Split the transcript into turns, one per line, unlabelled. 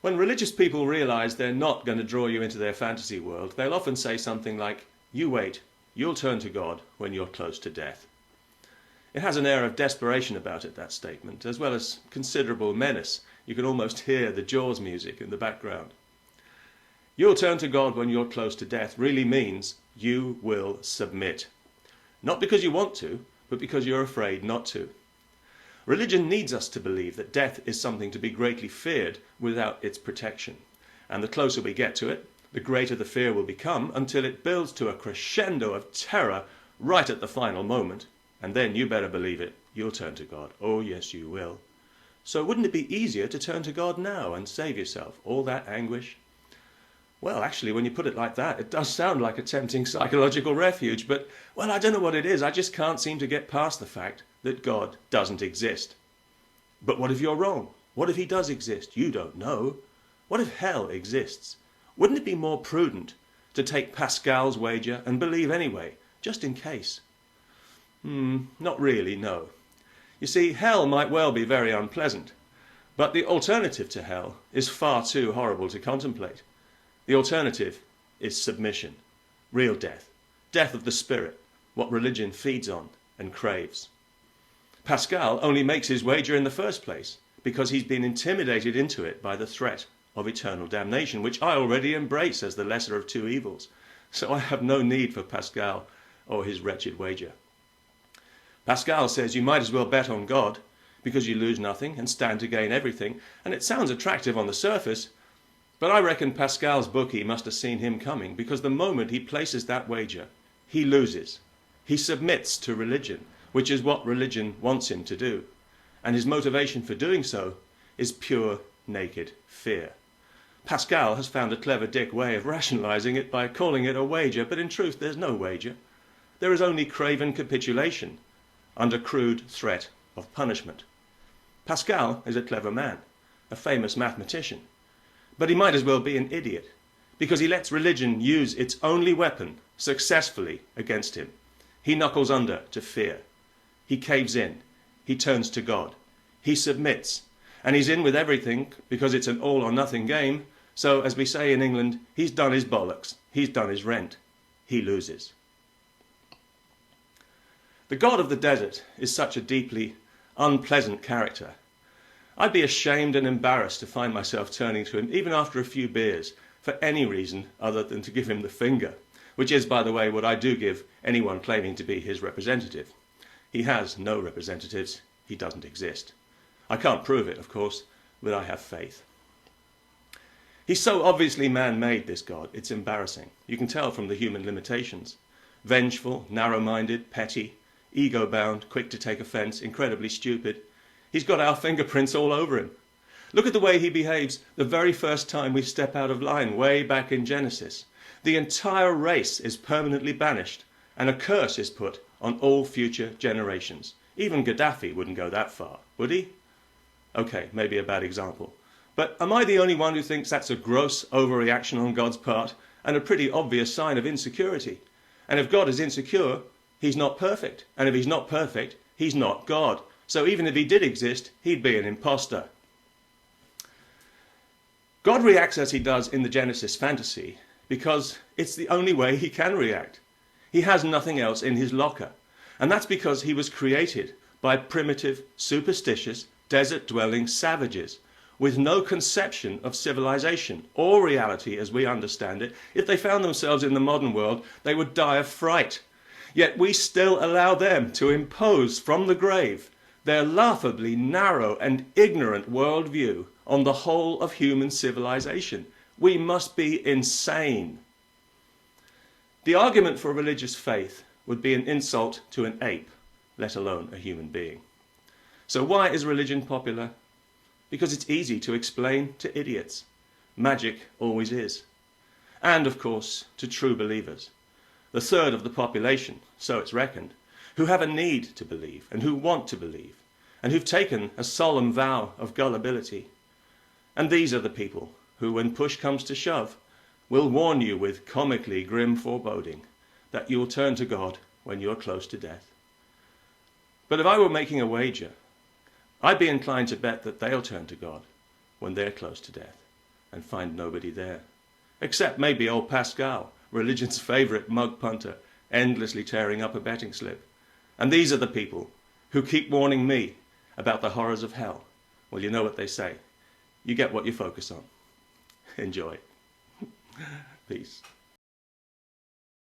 When religious people realize they're not going to draw you into their fantasy world, they'll often say something like, "You wait, you'll turn to God when you're close to death." It has an air of desperation about it, that statement, as well as considerable menace. You can almost hear the Jaws music in the background. You'll turn to God when you're close to death really means you will submit. Not because you want to, but because you're afraid not to. Religion needs us to believe that death is something to be greatly feared without its protection. And the closer we get to it, the greater the fear will become until it builds to a crescendo of terror right at the final moment. And then you better believe it, you'll turn to God. Oh yes, you will. So wouldn't it be easier to turn to God now and save yourself all that anguish? Well, actually, when you put it like that, it does sound like a tempting psychological refuge, but, well, I don't know what it is. I just can't seem to get past the fact that God doesn't exist. But what if you're wrong? What if he does exist? You don't know. What if hell exists? Wouldn't it be more prudent to take Pascal's wager and believe anyway, just in case? Not really, no. You see, hell might well be very unpleasant, but the alternative to hell is far too horrible to contemplate. The alternative is submission, real death, death of the spirit, what religion feeds on and craves. Pascal only makes his wager in the first place because he's been intimidated into it by the threat of eternal damnation, which I already embrace as the lesser of two evils. So I have no need for Pascal or his wretched wager. Pascal says you might as well bet on God because you lose nothing and stand to gain everything, and it sounds attractive on the surface, but I reckon Pascal's bookie must have seen him coming, because the moment he places that wager, he loses. He submits to religion, which is what religion wants him to do, and his motivation for doing so is pure, naked fear. Pascal has found a clever dick way of rationalizing it by calling it a wager, but in truth there's no wager. There is only craven capitulation under crude threat of punishment. Pascal is a clever man, a famous mathematician, but he might as well be an idiot, because he lets religion use its only weapon successfully against him. He knuckles under to fear. He caves in. He turns to God. He submits. And he's in with everything because it's an all or nothing game. So, as we say in England, he's done his bollocks. He's done his rent. He loses. The God of the desert is such a deeply unpleasant character. I'd be ashamed and embarrassed to find myself turning to him, even after a few beers, for any reason other than to give him the finger, which is, by the way, what I do give anyone claiming to be his representative. He has no representatives. He doesn't exist. I can't prove it, of course, but I have faith. He's so obviously man-made, this God, it's embarrassing. You can tell from the human limitations. Vengeful, narrow-minded, petty, ego-bound, quick to take offence, incredibly stupid. He's got our fingerprints all over him. Look at the way he behaves the very first time we step out of line, way back in Genesis. The entire race is permanently banished, and a curse is put on all future generations. Even Gaddafi wouldn't go that far, would he? Okay, maybe a bad example. But am I the only one who thinks that's a gross overreaction on God's part, and a pretty obvious sign of insecurity? And if God is insecure, he's not perfect. And if he's not perfect, he's not God. So even if he did exist, he'd be an imposter. God reacts as he does in the Genesis fantasy because it's the only way he can react. He has nothing else in his locker. And that's because he was created by primitive, superstitious, desert-dwelling savages with no conception of civilization or reality as we understand it. If they found themselves in the modern world, they would die of fright. Yet we still allow them to impose from the grave their laughably narrow and ignorant worldview on the whole of human civilization. We must be insane. The argument for religious faith would be an insult to an ape, let alone a human being. So why is religion popular? Because it's easy to explain to idiots. Magic always is. And, of course, to true believers. The third of the population, so it's reckoned, who have a need to believe and who want to believe, and who've taken a solemn vow of gullibility. And these are the people who, when push comes to shove, will warn you with comically grim foreboding that you'll turn to God when you're close to death. But if I were making a wager, I'd be inclined to bet that they'll turn to God when they're close to death. and find nobody there. Except maybe old Pascal, religion's favourite mug punter, endlessly tearing up a betting slip. And these are the people who keep warning me about the horrors of hell. Well, you know what they say. You get what you focus on. Enjoy. Peace.